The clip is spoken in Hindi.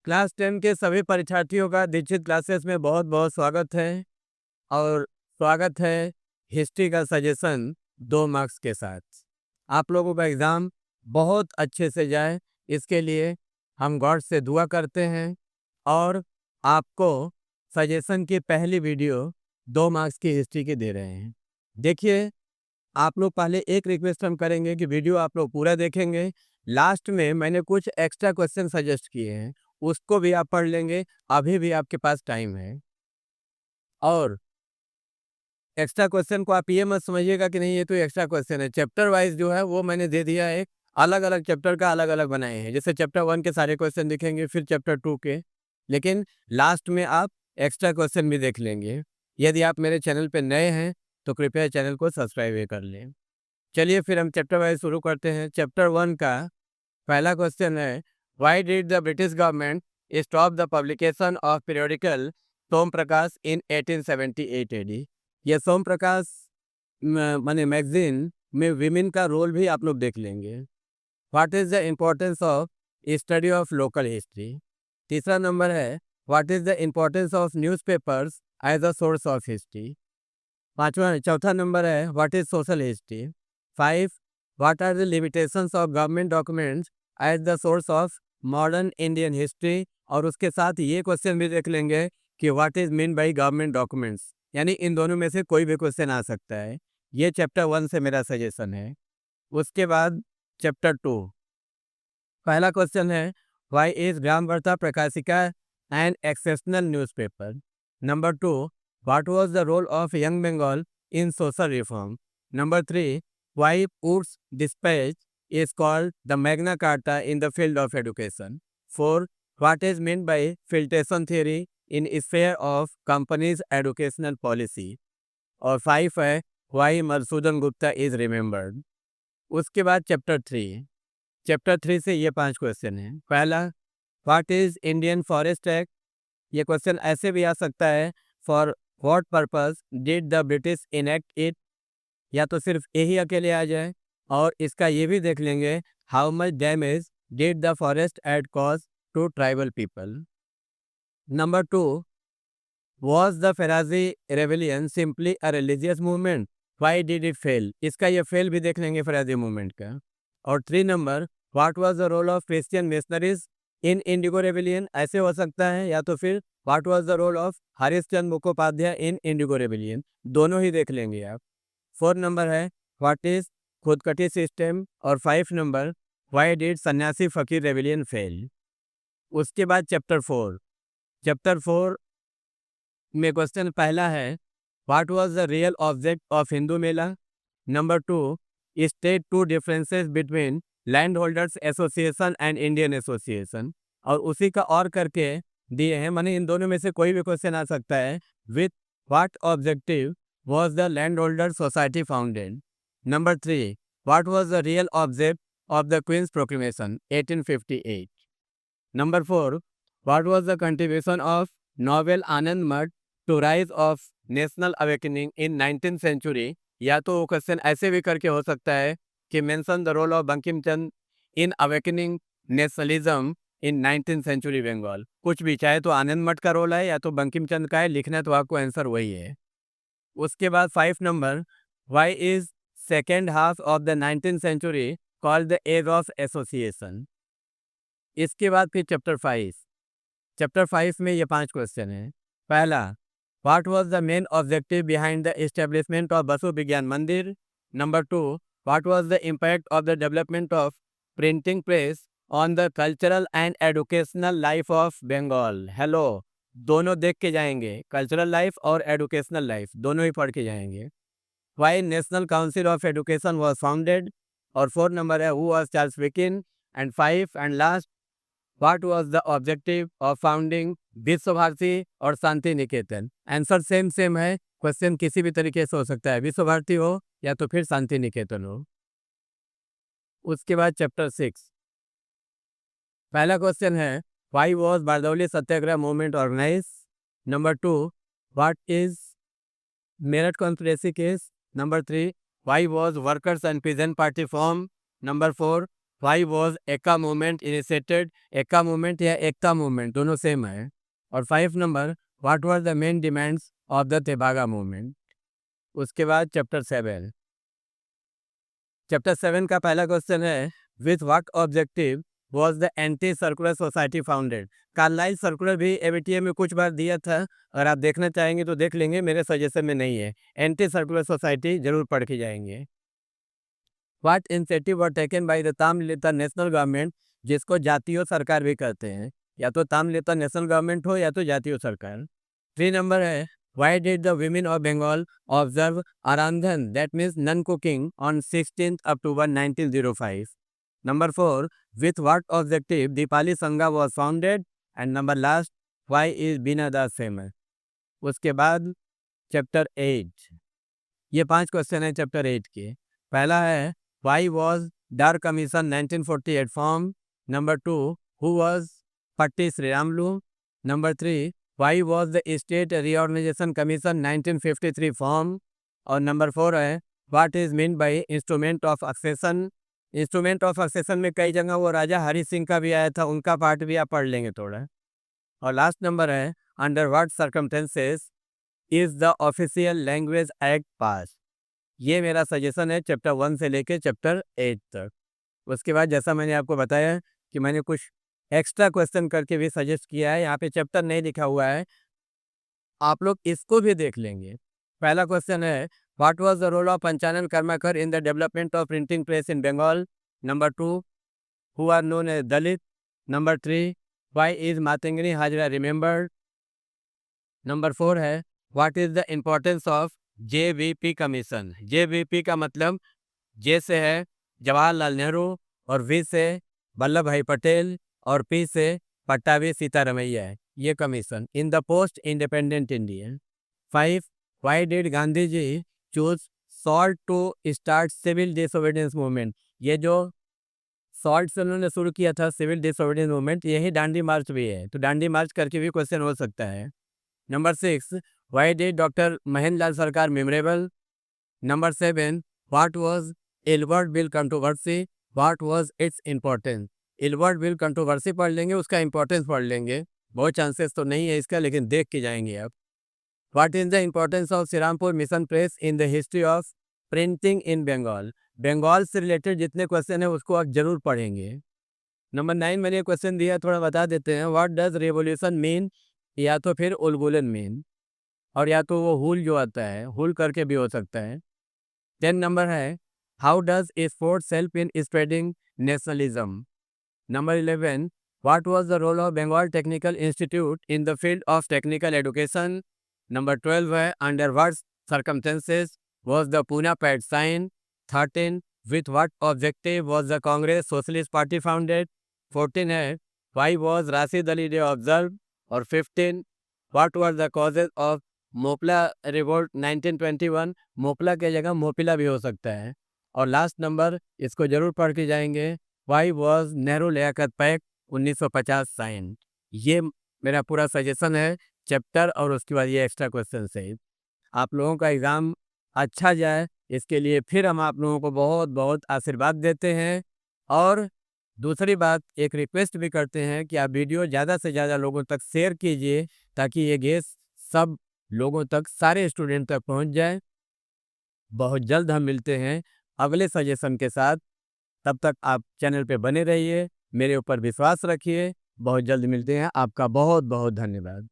क्लास 10 के सभी परीक्षार्थियों का दीक्षित क्लासेस में बहुत बहुत स्वागत है और स्वागत है हिस्ट्री का सजेशन 2 मार्क्स के साथ। आप लोगों का एग्ज़ाम बहुत अच्छे से जाए, इसके लिए हम गॉड से दुआ करते हैं और आपको सजेशन की पहली वीडियो 2 मार्क्स की हिस्ट्री की दे रहे हैं। देखिए, आप लोग पहले एक रिक्वेस्ट हम करेंगे कि वीडियो आप लोग पूरा देखेंगे। लास्ट में मैंने कुछ एक्स्ट्रा क्वेश्चन सजेस्ट किए हैं, उसको भी आप पढ़ लेंगे, अभी भी आपके पास टाइम है। और एक्स्ट्रा क्वेश्चन को आप ये मत समझिएगा कि नहीं ये तो एक्स्ट्रा क्वेश्चन है, चैप्टर वाइज जो है वो मैंने दे दिया है। अलग-अलग चैप्टर का अलग-अलग बनाए हैं, जैसे चैप्टर 1 के सारे क्वेश्चन दिखेंगे, फिर चैप्टर 2 के, लेकिन लास्ट में आप एक्स्ट्रा क्वेश्चन भी देख लेंगे। यदि आप मेरे चैनल पे नए हैं, तो कृपया चैनल को सब्सक्राइब भी कर लें। चलिए फिर हम चैप्टर वाइज शुरू करते हैं। चैप्टर 1 का पहला क्वेश्चन है, why did the British government stop the publication of periodical Som Prakash in 1878 AD. ये सोम प्रकाश माने मैगजीन में विमेन का रोल भी आप लोग देख लेंगे। What is the importance of study of local history. तीसरा नंबर है, what is the importance of newspapers as a source of history. चौथा नंबर है, what is social history. 5, what are the limitations of government documents as the source of modern Indian history. और उसके साथ ये क्वेश्चन भी देख लेंगे कि what is mean by government documents, यानी इन दोनों में से कोई भी क्वेश्चन आ सकता है। ये चैप्टर 1 से मेरा सजेशन है। उसके बाद चैप्टर 2, पहला क्वेश्चन है, why is Gramvarta Prakashika an exceptional newspaper. Number 2, what was the role of Young Bengal in social reform. Number 3, why Wood's despatch is called the Magna Carta in the field of education. 4, what is meant by filtration theory in sphere of companies' educational policy. और 5 है, why Madhusudan Gupta is remembered. उसके बाद चैप्टर 3 से ये 5 क्वेश्चन हैं। पहला, what is Indian forest act. ये क्वेश्चन ऐसे भी आ सकता है, for what purpose did the British enact it, या तो सिर्फ यही अकेले आ जाए। और इसका ये भी देख लेंगे, how much damage did the forest act cause to tribal people. Number 2, was the Faraizi rebellion simply a religious movement, why did it fail. इसका ये फेल भी देख लेंगे फेराजी मूवमेंट का। और 3 number, what was the role of Christian missionaries in indigo rebellion. ऐसे हो सकता है, या तो फिर what was the role of Harishchandra Mukhopadhyay in indigo rebellion, दोनों ही देख लेंगे आप। 4 नंबर है, व्हाट इज खुदकटी सिस्टम। और 5 नंबर, व्हाई डिड सन्यासी फकीर रेवलियन फेल। उसके बाद चैप्टर 4 में क्वेश्चन पहला है, what was the real object of Hindu Mela. Number 2, state 2 differences between land holders association and Indian association. और उसी का और करके दिए हैं, माने इन दोनों में से कोई भी क्वेश्चन आ सकता है। With what objective was the landholder society founded. Number 3, what was the real object of the Queen's Proclamation 1858? Number 4, what was the contribution of Novel Anand Math to rise of national awakening in 19th century? या तो क्वेश्चन ऐसे भी करके हो सकता है कि mention the role of Bankim Chand in awakening nationalism in 19th century Bengal. कुछ भी, चाहे तो आनंद मठ का रोल है या तो बंकिम चंद का है, लिखना तो आपको आंसर वही है। उसके बाद 5 number, why is second half of the 19th century called the age of association. इसके बाद फिर चैप्टर 5 में ये 5 क्वेश्चन हैं। पहला, what was the main objective behind the establishment of Basu Vigyan Mandir. Number 2, what was the impact of the development of printing press on the cultural and educational life of Bengal. Hello, दोनों देख के जाएंगे, कल्चरल लाइफ और एजुकेशनल लाइफ दोनों ही पढ़ के जाएंगे। Why National Council of Education was founded. और 4 नंबर है, who was Charles Wilkins. And 5 and last, what was the objective of founding विश्व भारती और शांति निकेतन। आंसर सेम है, क्वेश्चन किसी भी तरीके से हो सकता है, विश्व भारती हो या तो फिर शांति निकेतन हो। उसके बाद चैप्टर 6, पहला क्वेश्चन है, why was Bardoli Satyagraha movement organize. Number 2, what is Meerut conspiracy case. Number 3, why was workers and peasant party form. Number 4, why was Eka movement initiated, Eka movement या एकता मूवमेंट दोनों सेम है। और 5 number, what were the main demands of the Tebhaga movement. उसके बाद चैप्टर 7, चैप्टर 7 का पहला क्वेश्चन है, with what objective was the anti circular society founded. Carlyle circular भी एबीटीए में कुछ बार दिया था, अगर आप देखना चाहेंगे तो देख लेंगे, मेरे सजेशन में नहीं है। एंटी सर्कुलर सोसाइटी जरूर पढ़ के जाएंगे। What initiative were taken by the Tamralipta national government, जिसको जातीय सरकार भी कहते हैं, या तो ताम्रलिप्ता नेशनल गवर्नमेंट हो या तो जातीय सरकार। 3 नंबर है, why did the women of Bengal observe Arandhan, that means non cooking, on 16 October 1905। Number 4, with what objective Dipali Sangha was founded, and number last, why is Bina Das famous। उसके बाद चैप्टर 8, ये 5 क्वेश्चन है चैप्टर 8 के। पहला है, why was Dar commission 1948 form. Number 2, who was Potti Sriramulu. Number 3, why was the state reorganization commission 1953 form. और नंबर 4 है, what is meant by instrument of succession. Instrument of succession में कई जगह वो राजा हरि सिंह का भी आया था, उनका पार्ट भी आप पढ़ लेंगे थोड़ा। और लास्ट नंबर है, under what circumstances is the official language act पास। ये मेरा सजेशन है चैप्टर 1 से लेके चैप्टर 8 तक। उसके बाद जैसा मैंने आपको बताया कि मैंने कुछ एक्स्ट्रा क्वेश्चन करके भी सजेस्ट किया है, यहाँ पे चैप्टर नहीं लिखा हुआ है, आप लोग इसको भी देख लेंगे। पहला क्वेश्चन है, what was the role of Panchanan Karmakar in the development of printing press in Bengal. Number 2, who are known as Dalit. Number 3, why is Matangini Hazra remembered. Number 4 है, what is the importance of JVP commission. JVP का मतलब जे से है जवाहरलाल नेहरू, और वी से वल्लभ भाई पटेल, और पी से पट्टाभी सीतारमैया है ये commission in the post independent India. 5, why did Gandhi ji choose salt to start civil disobedience movement. ये जो सॉल्ट से उन्होंने शुरू किया था सिविल डिसोबीडियंस मूवमेंट, यही दांडी मार्च भी है, तो दांडी मार्च करके भी क्वेश्चन हो सकता है। Number 6, why did doctor Mahendra Lal Sarkar memorable. Number 7, what was Ilbert bill controversy, what was its importance. Ilbert bill controversy पढ़ लेंगे, उसका इंपॉर्टेंस पढ़ लेंगे, बहुत चांसेस तो नहीं है इसका, लेकिन देख के जाएंगे आप। What is the importance of Srirampur mission press in the history of printing in Bengal. Bengal से रिलेटेड जितने क्वेश्चन है उसको आप जरूर पढ़ेंगे। नंबर 9 मैंने क्वेश्चन दिया, थोड़ा बता देते हैं। व्हाट डज रेवोल्यूशन मीन, या तो फिर उलगुलन मीन, और या तो वो हुल जो आता है, हुल करके भी हो सकता है। 10 नंबर है, how does sports help in spreading nationalism. Number 11, what was the role of Bengal technical institute in the field of technical education. Number 12 है, under what circumstances was the Poona pact sign. 13, with what objective was the Congress socialist party founded. 14 है, why was Rashid Ali day observe. और 15, what were the causes of Moplah revolt 1921। Moplah की जगह मोपिला भी हो सकता है। और लास्ट नंबर, इसको जरूर पढ़ के जाएंगे, why was Nehru Liaquat pact 1950 sign. ये मेरा पूरा सजेशन है चैप्टर, और उसके बाद ये एक्स्ट्रा क्वेश्चन से आप लोगों का एग्ज़ाम अच्छा जाए, इसके लिए फिर हम आप लोगों को बहुत बहुत आशीर्वाद देते हैं। और दूसरी बात, एक रिक्वेस्ट भी करते हैं कि आप वीडियो ज़्यादा से ज़्यादा लोगों तक शेयर कीजिए, ताकि ये गेस सब लोगों तक, सारे स्टूडेंट तक पहुंच जाए। बहुत जल्द हम मिलते हैं अगले सजेशन के साथ, तब तक आप चैनल पे बने रहिए, मेरे ऊपर विश्वास रखिए। बहुत जल्द मिलते हैं, आपका बहुत बहुत धन्यवाद।